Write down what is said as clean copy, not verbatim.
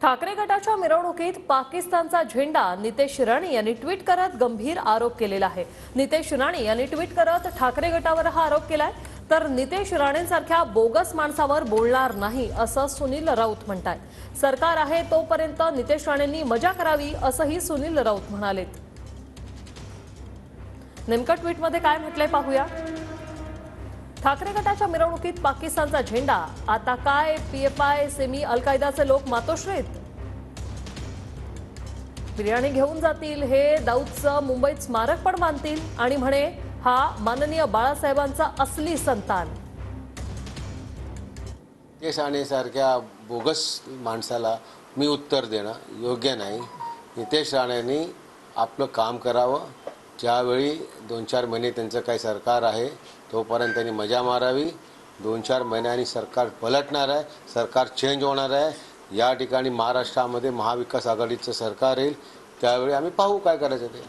ठाकरे गटाच्या मिरवणुकीत पाकिस्तानचा झेंडा नितेश राणे यांनी ट्विट करत गंभीर आरोप केलेला आहे। नितेश राणे यांनी ट्विट करत ठाकरे गटावर हा आरोप केलाय। तर नितेश राणेंसारख्या बोगस माणसावर बोलणार नाही असं सुनील राऊत म्हणतात। सरकार आहे तोपर्यंत नितेश राणेंनी मजा करावी असंही सुनील राऊत म्हणालेत। नेमकं ट्विटमध्ये काय म्हटलंय पाहूया। ठाकरे गटाच्या मिरवणुकीत पाकिस्तानचा झेंडा, आता काय पीएफआय सेमी अल-कायदाचे लोक मातोश्रीत? बिर्याणी घेऊन जातील, हे दाऊदचं मुंबईत स्मारक पण बांधतील आणि म्हणे हा माननीय बाळासाहेबांचा असली संतान। नितेश राणेसारख्या बोगस माणसाला मी उत्तर देणं योग्य नाही। नितेश राणेंनी आपलं काम करावं। ज्यावेळी 2-4 महिने त्यांचं काही सरकार आहे तोपर्यंत त्यांनी मजा मारावी। 2-4 महिन्यांनी सरकार पलटणार आहे, सरकार चेंज होणार आहे। या ठिकाणी महाराष्ट्रामध्ये महाविकास आघाडीचं सरकार येईल, त्यावेळी आम्ही पाहू काय करायचं ते।